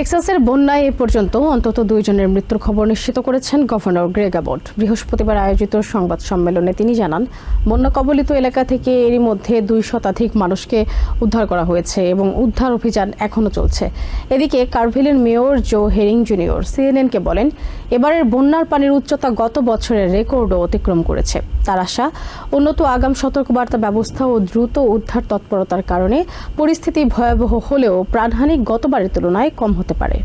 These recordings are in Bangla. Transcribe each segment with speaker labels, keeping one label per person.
Speaker 1: টেক্সাসের বন্যায় এ পর্যন্ত অন্তত 2 জনের মৃত্যুর খবর নিশ্চিত করেছেন গভর্নর গ্রেগ অ্যাবট। বৃহস্পতিবার আয়োজিত সংবাদ সম্মেলনে তিনি জানান, বন্যা কবলিত এলাকা থেকে এরই মধ্যে 2 শতাধিক মানুষকে উদ্ধার করা হয়েছে এবং উদ্ধার অভিযান এখনও চলছে। এদিকে কারভিলের মেয়র জো হেরিং জুনিয়র সিএনএনকে বলেন, এবারের বন্যার পানির উচ্চতা গত বছরের রেকর্ডও অতিক্রম করেছে। তার আশা, উন্নত আগাম সতর্কবার্তা ব্যবস্থা ও দ্রুত উদ্ধার তৎপরতার কারণে পরিস্থিতি ভয়াবহ হলেও প্রাণহানি গতবারের তুলনায় কম হতে পারে।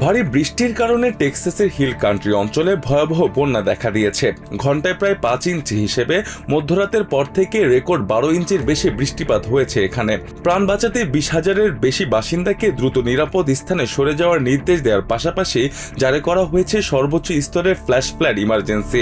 Speaker 2: ভারী বৃষ্টির কারণে টেক্সাসের হিল কান্ট্রি অঞ্চলে ভয়াবহ বন্যা দেখা দিয়েছে। ঘন্টায় প্রায় 5 ইঞ্চি হিসেবে মধ্যরাতের পর থেকে রেকর্ড 12 ইঞ্চির বেশি বৃষ্টিপাত হয়েছে এখানে। প্রাণ বাঁচাতে 20,000-এর বেশি বাসিন্দাকে দ্রুত নিরাপদ স্থানে সরে যাওয়ার নির্দেশ দেওয়ার পাশাপাশি জারি করা হয়েছে সর্বোচ্চ স্তরের ফ্ল্যাশ ফ্লাড ইমার্জেন্সি।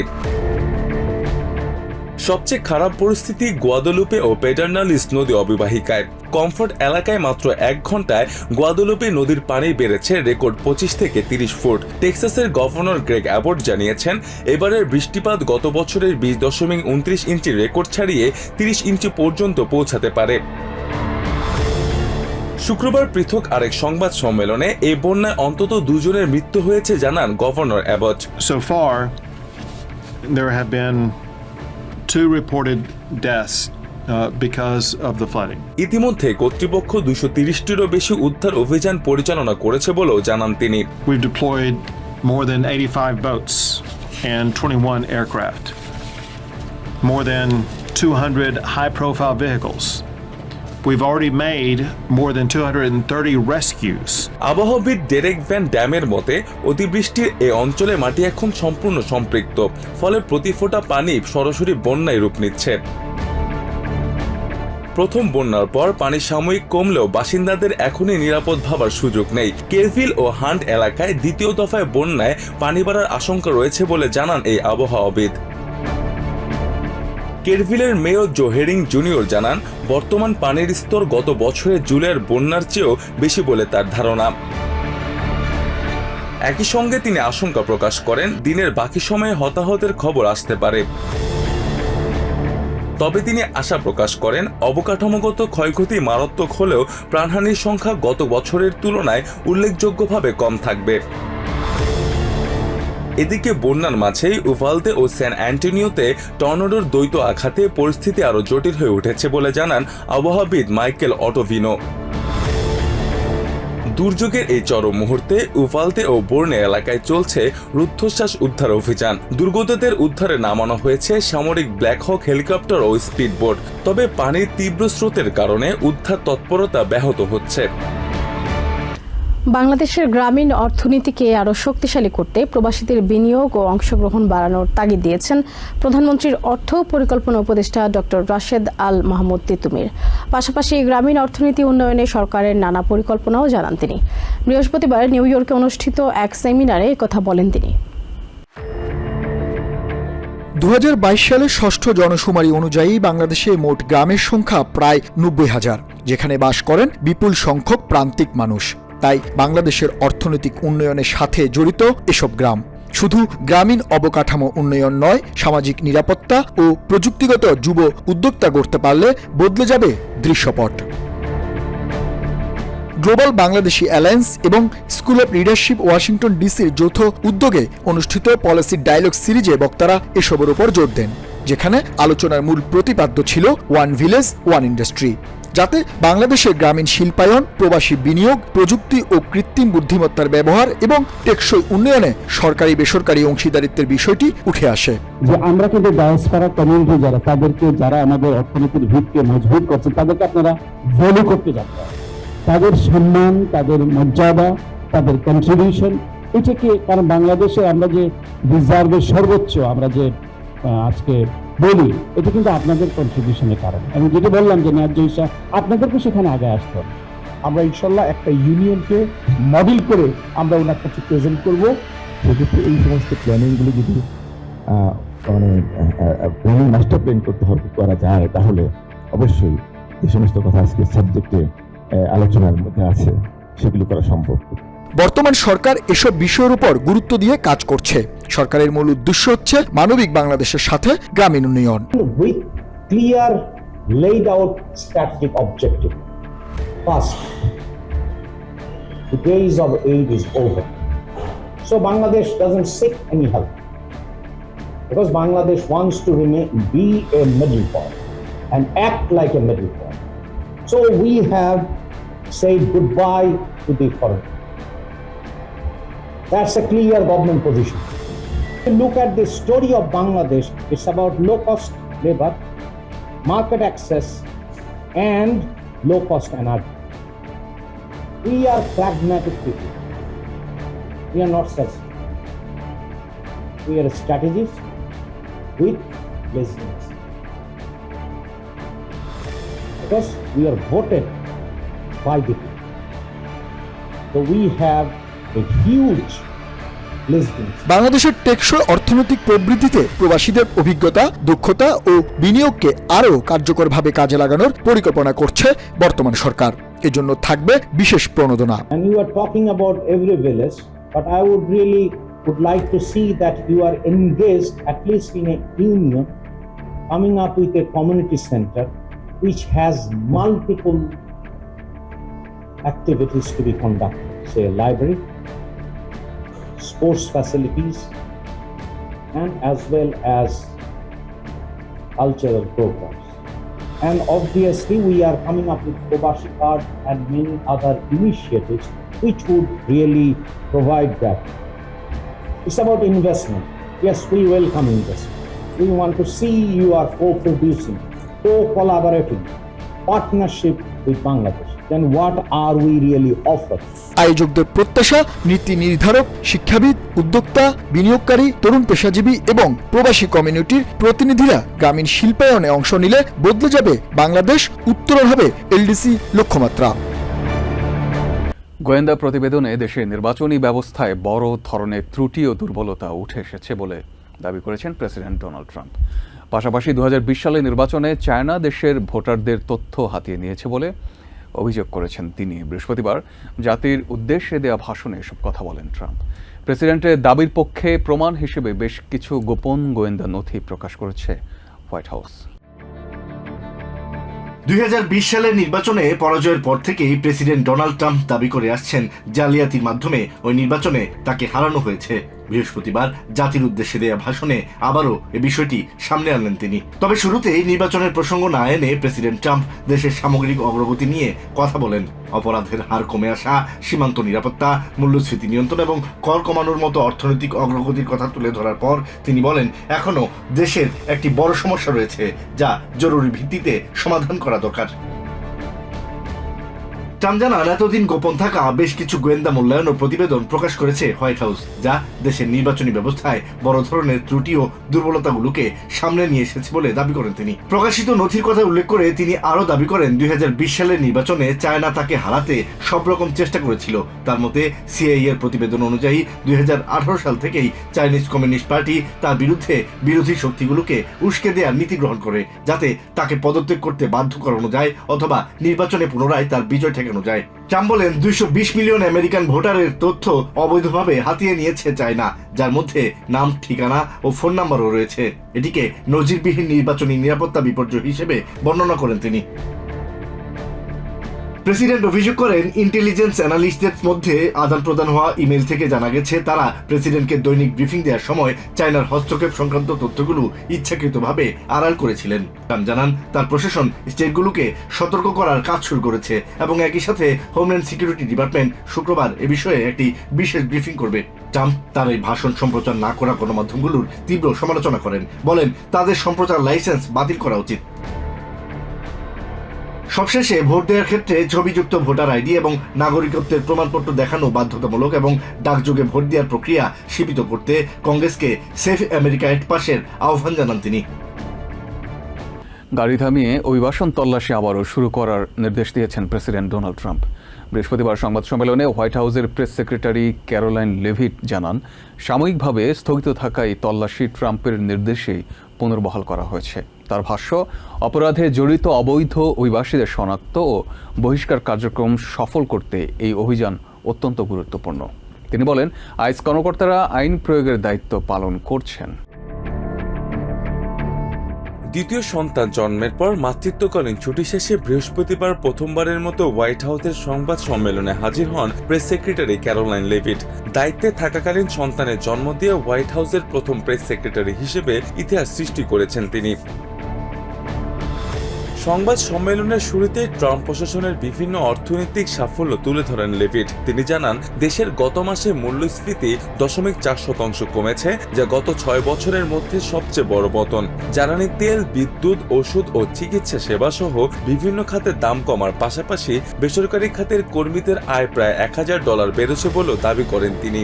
Speaker 2: সবচেয়ে খারাপ পরিস্থিতি গুয়াদালুপে ও পেডারনালিস নদী অববাহিকায়। কমফোর্ট এলাকায় মাত্র 1 ঘন্টায় গুয়াদালুপে নদীর পানি বেড়েছে রেকর্ড 25 থেকে 30 ফুট। টেক্সাসের গভর্নর গ্রেগ অ্যাবট জানিয়েছেন, এবারের বৃষ্টিপাত গত বছরের 20.29 ইঞ্চি রেকর্ড ছাড়িয়ে 30 ইঞ্চি পর্যন্ত পৌঁছাতে পারে। শুক্রবার পৃথক আরেক সংবাদ সম্মেলনে এই বন্যায় অন্তত 2 জনের মৃত্যু হয়েছে জানান governor Abbott.
Speaker 3: So far, there have been 2 reported deaths because of the flooding.
Speaker 2: ইতিমধ্যে কর্তৃপক্ষ 230-টিরও বেশি উদ্ধার অভিযান পরিচালনা করেছে বলেও জানান তিনি।
Speaker 3: We've deployed more than 85 boats and 21 aircraft, more than 200 high-profile vehicles. We've already made more than 230 rescues.
Speaker 2: আবহাওয়াবিদ ডেরেক ভ্যান ড্যামের মতে, অতিবৃষ্টির এই অঞ্চলে মাটি এখন সম্পূর্ণ সম্পৃক্ত, ফলে প্রতি ফোঁটা পানি সরাসরি বন্যায় রূপ নিচ্ছে। প্রথম বন্যার পর পানি সাময়িক কমলেও বাসিন্দাদের এখনই নিরাপদ ভাবার সুযোগ নেই। কেরভিল ও হান্ট এলাকায় দ্বিতীয় দফায় বন্যায় পানি বাড়ার আশঙ্কা রয়েছে বলে জানান এই আবহাওয়াবিদ। কেরভিলের মেয়র জো হেরিং জুনিয়র জানান, বর্তমান পানির স্তর গত বছরের জুলাইয়ের বন্যার চেয়েও বেশি বলে তার ধারণা। একই সঙ্গে তিনি আশঙ্কা প্রকাশ করেন, দিনের বাকি সময়ে হতাহতের খবর আসতে পারে। তবে তিনি আশা প্রকাশ করেন, অবকাঠামোগত ক্ষয়ক্ষতি মারাত্মক হলেও প্রাণহানির সংখ্যা গত বছরের তুলনায় উল্লেখযোগ্যভাবে কম থাকবে। এদিকে বন্যার মাঝেই উভালদে ও স্যান অ্যান্টনিওতে টর্নেডোর দ্বৈত আঘাতে পরিস্থিতি আরও জটিল হয়ে উঠেছে বলে জানান আবহাওয়াবিদ মাইকেল অটোভিনো। দুর্যোগের এই চরম মুহূর্তে উভালদে ও বোর্নে এলাকায় চলছে রুদ্ধশ্বাস উদ্ধার অভিযান। দুর্গতদের উদ্ধারে নামানো হয়েছে সামরিক ব্ল্যাক হক হেলিকপ্টার ও স্পিডবোট। তবে পানির তীব্র স্রোতের কারণে উদ্ধার তৎপরতা ব্যাহত হচ্ছে।
Speaker 1: বাংলাদেশের গ্রামীণ অর্থনীতিকে আরও শক্তিশালী করতে প্রবাসীদের বিনিয়োগ ও অংশগ্রহণ বাড়ানোর তাগিদ দিয়েছেন প্রধানমন্ত্রীর অর্থ পরিকল্পনা উপদেষ্টা ডক্টর রাশেদ আল মাহমুদ তিতুমির। পাশাপাশি গ্রামীণ অর্থনীতি উন্নয়নে সরকারের নানা পরিকল্পনাও জানান তিনি। বৃহস্পতিবার নিউ ইয়র্কে অনুষ্ঠিত এক সেমিনারে একথা বলেন তিনি।
Speaker 4: 2022 সালের ষষ্ঠ জনশুমারি অনুযায়ী বাংলাদেশে মোট গ্রামের সংখ্যা প্রায় 90,000, যেখানে বাস করেন বিপুল সংখ্যক প্রান্তিক মানুষ। তাই বাংলাদেশের অর্থনৈতিক উন্নয়নের সাথে জড়িত এসব গ্রাম। শুধু গ্রামীণ অবকাঠামো উন্নয়ন নয়, সামাজিক নিরাপত্তা ও প্রযুক্তিগত যুব উদ্যোক্তা গড়তে পারলে বদলে যাবে দৃশ্যপট। গ্লোবাল বাংলাদেশি অ্যালায়েন্স এবং স্কুল অব লিডারশিপ ওয়াশিংটন ডিসির যৌথ উদ্যোগে অনুষ্ঠিত পলিসি ডায়ালগ সিরিজে বক্তারা এসবের উপর জোর দেন, যেখানে আলোচনার মূল প্রতিপাদ্য ছিল ওয়ান ভিলেজ ওয়ান ইন্ডাস্ট্রি, যাতে বাংলাদেশের গ্রামীণ শিল্পায়ন, প্রবাসী বিনিয়োগ, প্রযুক্তি ও কৃত্রিম বুদ্ধিমত্তার ব্যবহার এবং টেকসই উন্নয়নে সরকারি বেসরকারি অংশীদারিত্বের বিষয়টি উঠে আসে।
Speaker 5: যে আমরা কিন্তু ডায়াসপোরা কমিউনিটি যারা আমাদের অর্থনীতির ভিতকে মজবুত করছে, তাদেরকে আপনারা ভ্যালু করতে যাচ্ছে। তাদের সম্মান, তাদের মর্যাদা, তাদের কন্ট্রিবিউশন, এটাকে, কারণ বাংলাদেশে আমরা যে রিজার্ভের সর্বোচ্চ আমরা যে আজকে বলি, এটা কিন্তু আপনাদের কন্ট্রিবিউশনের কারণে। আমি যেটা বললাম যে ন্যায্য হিসাব, আপনাদেরকে সেখানে আগে আসতে হবে। আমরা ইনশাল্লাহ একটা ইউনিয়নকে মডেল করে আমরা ওনার কাছে প্রেজেন্ট করবো।
Speaker 6: সেক্ষেত্রে এই সমস্ত প্ল্যানিংগুলো যদি প্ল্যানিং মাস্টার প্ল্যান করা যায়, তাহলে অবশ্যই যে সমস্ত কথা আজকে সাবজেক্টে আলোচনার মধ্যে আছে সেগুলো করা সম্ভব।
Speaker 4: বর্তমান সরকার এসব বিষয়ের উপর গুরুত্ব দিয়ে কাজ করছে। সরকারের মূল উদ্দেশ্য হচ্ছে মানবিক বাংলাদেশের সাথে গ্রামীণ উন্নয়ন।
Speaker 5: With clear laid out strategic objective. First,
Speaker 7: The days of aid is over. So Bangladesh doesn't seek any help because Bangladesh wants to be a middle point and act like a middle point. So we have said goodbye to the foreign. That's a clear government position. If you look at the story of Bangladesh, it's about low-cost labor, market access, and low-cost energy. We are pragmatic people. We are not selfish. We are strategists with laziness. Because we are voted by the people. So we have a huge laziness.
Speaker 4: বাংলাদেশের টেকসই অর্থনৈতিক প্রবৃদ্ধিতে প্রবাসীদের অভিজ্ঞতা, দক্ষতা ও বিনিয়োগকে আরও কার্যকরভাবে কাজে লাগানোর পরিকল্পনা করছে বর্তমান সরকার। এজন্য থাকবে বিশেষ প্রণোদনা।
Speaker 7: And you are talking about every village, but I would like to see that you are engaged at least in a union, coming up with a community center which has multiple activities to be conducted, say a library, sports facilities, and as well as cultural programs. And obviously we are coming up with Probashi Card and many other initiatives which would really provide that. It's about investment. Yes, we welcome investment. We want to see you are co-producing, co-collaborating, partnership with Bangladesh. Then what are we really offering?
Speaker 4: আয়োজকদের প্রত্যাশা, নীতি নির্ধারক, শিক্ষাবিদ, উদ্যোক্তা, বিনিয়োগকারী, তরুণ পেশাজীবী এবং প্রবাসী কমিউনিটির প্রতিনিধিরা গ্রামীণ শিল্পায়নে অংশ নিলে বদলে যাবে বাংলাদেশ, উত্তরণ হবে এলডিসি লক্ষ্যমাত্রা।
Speaker 8: গোয়েন্দা প্রতিবেদনে দেশের নির্বাচনী ব্যবস্থায় বড় ধরনের ত্রুটি ও দুর্বলতা উঠে এসেছে বলে দাবি করেছেন প্রেসিডেন্ট ডোনাল্ড ট্রাম্প। পাশাপাশি 2020 সালের নির্বাচনে চায়না দেশের ভোটারদের তথ্য হাতিয়ে নিয়েছে বলে অভিযোগ করেছেন তিনি। বৃহস্পতিবার জাতির উদ্দেশ্যে দেয়া ভাষণে এসব কথা বলেন ট্রাম্প। প্রেসিডেন্টের দাবির পক্ষে প্রমাণ হিসেবে বেশ কিছু গোপন গোয়েন্দা নথি প্রকাশ করেছে হোয়াইট হাউস।
Speaker 9: 2020 সালের নির্বাচনে পরাজয়ের পর থেকেই প্রেসিডেন্ট ডোনাল্ড ট্রাম্প দাবি করে আসছেন জালিয়াতির মাধ্যমে ওই নির্বাচনে তাকে হারানো হয়েছে। বৃহস্পতিবার জাতির উদ্দেশ্যে দেয়া ভাষণে আবারও এ বিষয়টি সামনে আনলেন তিনি। তবে শুরুতেই নির্বাচনের প্রসঙ্গ না এনে প্রেসিডেন্ট ট্রাম্প দেশের সামগ্রিক অগ্রগতি নিয়ে কথা বলেন। অপরাধের হার কমে আসা, সীমান্ত নিরাপত্তা, মূল্যস্ফীতি নিয়ন্ত্রণ এবং কর কমানোর মতো অর্থনৈতিক অগ্রগতির কথা তুলে ধরার পর তিনি বলেন, এখনও দেশের একটি বড় সমস্যা রয়েছে যা জরুরি ভিত্তিতে সমাধান করা দরকার। ট্রাম্প জানান, এতদিন গোপন থাকা বেশ কিছু গোয়েন্দা মূল্যায়ন ও প্রতিবেদন প্রকাশ করেছে হোয়াইট হাউস, যা দেশের নির্বাচনী ব্যবস্থায় বড় ধরনের ত্রুটি ও দুর্বলতাগুলোকে সামনে নিয়ে এসেছে বলে দাবি করেন তিনি। প্রকাশিত নথির কথা উল্লেখ করে তিনি আরও দাবি করেন, 2020 সালের নির্বাচনে চায়না তাকে হারাতে সব রকম চেষ্টা করেছিল। তার মতে সিআইএ এর প্রতিবেদন অনুযায়ী 2018 সাল থেকেই চাইনিজ কমিউনিস্ট পার্টি তার বিরুদ্ধে বিরোধী শক্তিগুলোকে উস্কে দেওয়ার নীতি গ্রহণ করে, যাতে তাকে পদত্যাগ করতে বাধ্য করানো যায় অথবা নির্বাচনে পুনরায় তার বিজয় ঠেকানো যায়। ট্রাম্প বলেন, 220 মিলিয়ন আমেরিকান ভোটারের তথ্য অবৈধভাবে হাতিয়ে নিয়েছে চায়না, যার মধ্যে নাম, ঠিকানা ও ফোন নাম্বারও রয়েছে। এটিকে নজিরবিহীন নির্বাচনী নিরাপত্তা বিপর্যয় হিসেবে বর্ণনা করেন তিনি। প্রেসিডেন্ট অভিযোগ করেন, ইন্টেলিজেন্স অ্যানালিস্টদের মধ্যে আদান প্রদান হওয়া ইমেল থেকে জানা গেছে তারা প্রেসিডেন্টকে দৈনিক ব্রিফিং দেওয়ার সময় চায়নার হস্তক্ষেপ সংক্রান্ত তথ্যগুলো ইচ্ছাকৃতভাবে আড়াল করেছিলেন। ট্রাম্প জানান, তার প্রশাসন স্টেটগুলোকে সতর্ক করার কাজ শুরু করেছে এবং একই সাথে হোমল্যান্ড সিকিউরিটি ডিপার্টমেন্ট শুক্রবার এ বিষয়ে একটি বিশেষ ব্রিফিং করবে। ট্রাম্প তার এই ভাষণ সম্প্রচার না করা গণমাধ্যমগুলোর তীব্র সমালোচনা করেন, বলেন তাদের সম্প্রচার লাইসেন্স বাতিল করা উচিত। সবশেষে ভোট দেওয়ার ক্ষেত্রে ছবিযুক্ত ভোটার আইডি এবং নাগরিকত্বের প্রমাণপত্র দেখানো বাধ্যতামূলক এবং ডাকযোগে ভোট দেওয়ার প্রক্রিয়া সীমিত করতে কংগ্রেসকে সেফ আমেরিকা অ্যাক্ট পাশের আহ্বান জানান তিনি।
Speaker 8: গাড়ি থামিয়ে অভিবাসন তল্লাশি আবারও শুরু করার নির্দেশ দিয়েছেন প্রেসিডেন্ট ডোনাল্ড ট্রাম্প। বৃহস্পতিবার সংবাদ সম্মেলনে হোয়াইট হাউসের প্রেস সেক্রেটারি ক্যারোলাইন লেভিট জানান, সাময়িকভাবে স্থগিত থাকা এই তল্লাশি ট্রাম্পের নির্দেশেই পুনর্বহাল করা হয়েছে। তার ভাষ্য, অপরাধে জড়িত অবৈধ অভিবাসীদের শনাক্ত ও বহিষ্কার কার্যক্রম সফল করতে এই অভিযান অত্যন্ত গুরুত্বপূর্ণ। তিনি বলেন, আইস কর্মকর্তারা আইন প্রয়োগের দায়িত্ব পালন করছেন।
Speaker 2: দ্বিতীয় সন্তান জন্মের পর মাতৃত্বকালীন ছুটি শেষে বৃহস্পতিবার প্রথমবারের মতো হোয়াইট হাউসের সংবাদ সম্মেলনে হাজির হন প্রেস সেক্রেটারি ক্যারোলাইন লেভিট। দায়িত্বে থাকাকালীন সন্তানের জন্ম দিয়ে হোয়াইট হাউসের প্রথম প্রেস সেক্রেটারি হিসেবে ইতিহাস সৃষ্টি করেছেন তিনি। সংবাদ সম্মেলনের শুরুতে ট্রাম্প প্রশাসনের বিভিন্ন অর্থনৈতিক সাফল্য তুলে ধরেন লেভিট। তিনি জানান, দেশের গত মাসে মূল্যস্ফীতি 0.4% কমেছে, যা গত 6 বছরের মধ্যে সবচেয়ে বড় পতন। জ্বালানি তেল, বিদ্যুৎ, ওষুধ ও চিকিৎসা সেবা সহ বিভিন্ন খাতের দাম কমার পাশাপাশি বেসরকারি খাতের কর্মীদের আয় প্রায় $1000 বেড়েছে বলেও দাবি করেন তিনি।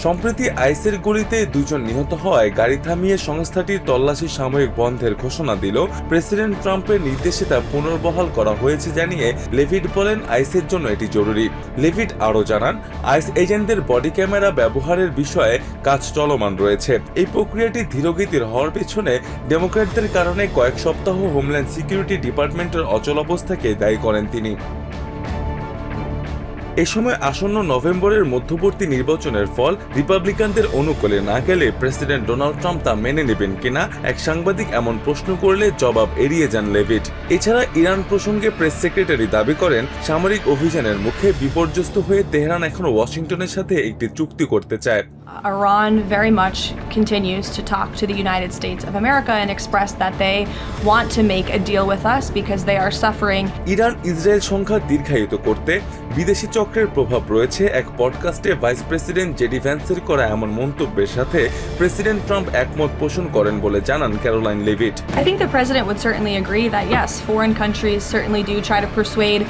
Speaker 2: সম্প্রতি আইসের গুলিতে 2 জন নিহত হওয়ায় গাড়ি থামিয়ে সংস্থাটির তল্লাশি সাময়িক বন্ধের ঘোষণা দিল প্রেসিডেন্ট ট্রাম্পের নির্দেশে তা পুনর্বহাল করা হয়েছে জানিয়ে লেভিট বলেন, আইসের জন্য এটি জরুরি। লেভিট আরও জানান, আইস এজেন্টদের বডি ক্যামেরা ব্যবহারের বিষয়ে কাজ চলমান রয়েছে। এই প্রক্রিয়াটি ধীরগতির হওয়ার পেছনে ডেমোক্র্যাটদের কারণে কয়েক সপ্তাহ হোমল্যান্ড সিকিউরিটি ডিপার্টমেন্টের অচলাবস্থাকে দায়ী করেন তিনি। এ সময় আসন্ন নভেম্বরের মধ্যবর্তী নির্বাচনের ফল রিপাবলিকানদের অনুকূলে না গেলে প্রেসিডেন্ট ডোনাল্ড ট্রাম্প তা মেনে নেবেন কিনা এক সাংবাদিক এমন প্রশ্ন করলে জবাব এড়িয়ে যান লেভিট। এছাড়া ইরান প্রসঙ্গে প্রেস সেক্রেটারি দাবি করেন, সামরিক অভিযানের মুখে বিপর্যস্ত হয়ে তেহরান এখন ওয়াশিংটনের সাথে একটি চুক্তি করতে চায়।
Speaker 10: Iran very much continues to talk to the United States of America and express that they want to make a deal with us because they are suffering.
Speaker 2: Iran Israel সংঘাত দীর্ঘায়িত করতে বিদেশি চক্রের প্রভাব রয়েছে, এক পডকাস্টে ভাইস প্রেসিডেন্ট জেডি ভ্যান্সের করা এমন মন্তব্যের সাথে প্রেসিডেন্ট ট্রাম্প একমত পোষণ করেন বলে জানান Caroline Leavitt.
Speaker 10: I think the president would certainly agree that yes, foreign countries certainly do try to persuade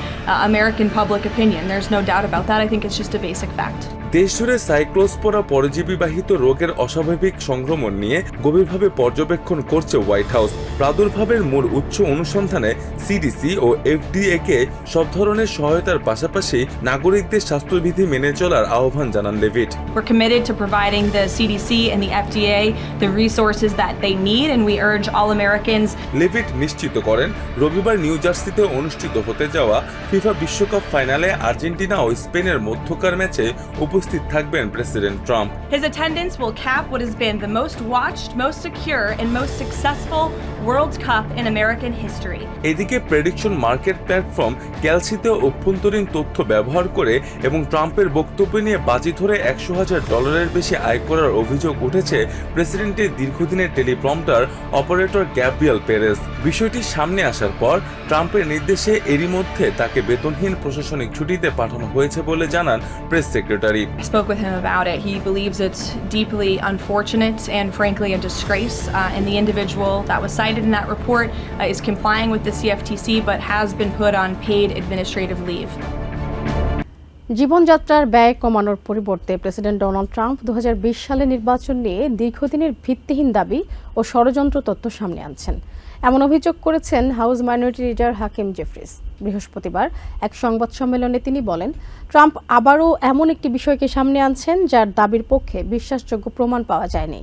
Speaker 10: American public opinion. There's no doubt about that. I think it's just a basic fact.
Speaker 2: দেশজুড়ে সাইক্লোস্পোরা পরজীবীবাহিত রোগের অস্বাভাবিক সংক্রমণ নিয়ে গভীরভাবে পর্যবেক্ষণ করছে হোয়াইট হাউস। প্রাদুর্ভাবের মূল উৎস অনুসন্ধানে সিডিসি ও FDA কে সব ধরনের সহায়তার পাশাপাশি নাগরিকদের স্বাস্থ্যবিধি মেনে চলার আহ্বান জানান Leavitt.
Speaker 10: We're committed to providing the CDC and the FDA the resources that they need, and we urge all Americans.
Speaker 2: Leavitt নিশ্চিত করেন, রবিবার নিউ জার্সিতে অনুষ্ঠিত হতে যাওয়া ফিফা বিশ্বকাপ ফাইনালে আর্জেন্টিনা ও স্পেনের মধ্যকার ম্যাচে উপস্থিত থাকবেন president Trump.
Speaker 10: His attendance will cap what has been the most watched, most secure, and most successful World Cup in American history.
Speaker 2: এদিকে প্রেডিকশন মার্কেট প্ল্যাটফর্ম ক্যালসিতে অভ্যন্তরীণ তথ্য ব্যবহার করে এবং ট্রাম্পের বক্তব্য নিয়ে বাজি ধরে $100,000 বেশি আয় করার অভিযোগ উঠেছে প্রেসিডেন্টের দীর্ঘদিনের টেলিপ্রম্পটার অপারেটর গ্যাব্রিয়েল পেরেজ। বিষয়টি সামনে আসার পর ট্রাম্পের নির্দেশে এরই মধ্যে তাকে বেতনহীন প্রশাসনিক ছুটিতে পাঠানো হয়েছে বলে জানান press secretary.
Speaker 10: I spoke with him about it. He believes it's deeply unfortunate and frankly a disgrace. And the individual that was cited in that report is complying with the CFTC but has been put on paid administrative leave.
Speaker 1: জীবনযাত্রার ব্যয় কমানোর পরিবর্তে প্রেসিডেন্ট ডোনাল্ড ট্রাম্প 2020 সালে নির্বাচন নিয়ে দীর্ঘদিনের ভিত্তিহীন দাবি ও ষড়যন্ত্র তথ্য সামনে আনছেন, এমন অভিযোগ করেছেন house minority leader Hakeem Jefferies. বৃহস্পতিবার এক সংবাদ সম্মেলনে তিনি বলেন, ট্রাম্প আবারও এমন একটি বিষয়কে সামনে আনছেন যার দাবির পক্ষে বিশ্বাসযোগ্য প্রমাণ পাওয়া যায়নি।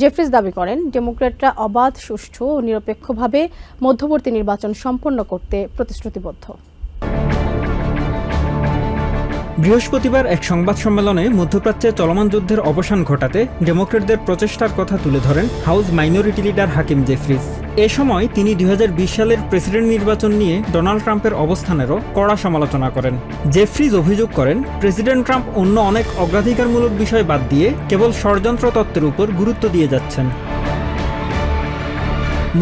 Speaker 1: জেফ্রিস দাবি করেন, ডেমোক্র্যাটরা অবাধ, সুষ্ঠু ও নিরপেক্ষভাবে মধ্যবর্তী নির্বাচন সম্পন্ন করতে প্রতিশ্রুতিবদ্ধ।
Speaker 11: বৃহস্পতিবার এক সংবাদ সম্মেলনে মধ্যপ্রাচ্যে চলমান যুদ্ধের অবসান ঘটাতে ডেমোক্র্যাটদের প্রচেষ্টার কথা তুলে ধরেন House minority leader Hakeem Jeffries. এ সময় তিনি 2020 সালের প্রেসিডেন্ট নির্বাচন নিয়ে ডোনাল্ড ট্রাম্পের অবস্থানেরও কড়া সমালোচনা করেন। জেফ্রিস অভিযোগ করেন, প্রেসিডেন্ট ট্রাম্প অন্য অনেক অগ্রাধিকারমূলক বিষয় বাদ দিয়ে কেবল ষড়যন্ত্র তত্ত্বের উপর গুরুত্ব দিয়ে যাচ্ছেন।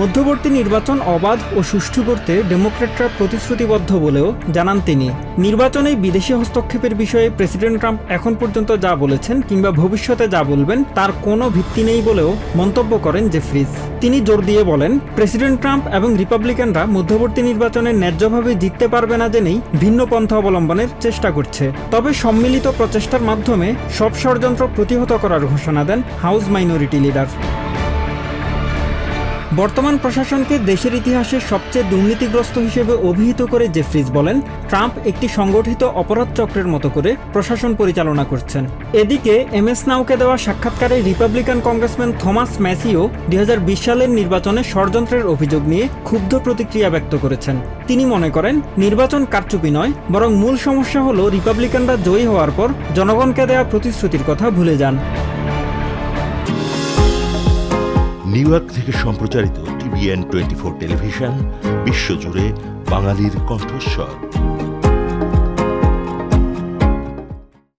Speaker 11: মধ্যবর্তী নির্বাচন অবাধ ও সুষ্ঠু করতে ডেমোক্র্যাটরা প্রতিশ্রুতিবদ্ধ বলেও জানান তিনি। নির্বাচনে বিদেশি হস্তক্ষেপের বিষয়ে প্রেসিডেন্ট ট্রাম্প এখন পর্যন্ত যা বলেছেন কিংবা ভবিষ্যতে যা বলবেন তার কোনো ভিত্তি নেই বলেও মন্তব্য করেন জেফ্রিস। তিনি জোর দিয়ে বলেন, প্রেসিডেন্ট ট্রাম্প এবং রিপাবলিকানরা মধ্যবর্তী নির্বাচনে ন্যায্যভাবে জিততে পারবে না জেনেই ভিন্ন পন্থা অবলম্বনের চেষ্টা করছে। তবে সম্মিলিত প্রচেষ্টার মাধ্যমে সব ষড়যন্ত্র প্রতিহত করার ঘোষণা দেন হাউস মাইনরিটি লিডার। বর্তমান প্রশাসনকে দেশের ইতিহাসে সবচেয়ে দুর্নীতিগ্রস্ত হিসেবে অভিহিত করে জেফ্রিস বলেন, ট্রাম্প একটি সংগঠিত অপরাধ চক্রের মতো করে প্রশাসন পরিচালনা করছেন। এদিকে MS নাউকে দেওয়া সাক্ষাৎকারে রিপাবলিকান কংগ্রেসম্যান থমাস ম্যাসিও 2020 সালের নির্বাচনে ষড়যন্ত্রের অভিযোগ নিয়ে ক্ষুব্ধ প্রতিক্রিয়া ব্যক্ত করেছেন। তিনি মনে করেন, নির্বাচন কারচুপি নয়, বরং মূল সমস্যা হলো রিপাবলিকানরা জয়ী হওয়ার পর জনগণকে দেওয়া প্রতিশ্রুতির কথা ভুলে যান।
Speaker 12: নিউ ইয়র্ক থেকে সম্প্রচারিত TVN 24 টেলিভিশন বিশ্বজুড়ে বাঙালির কণ্ঠস্বর।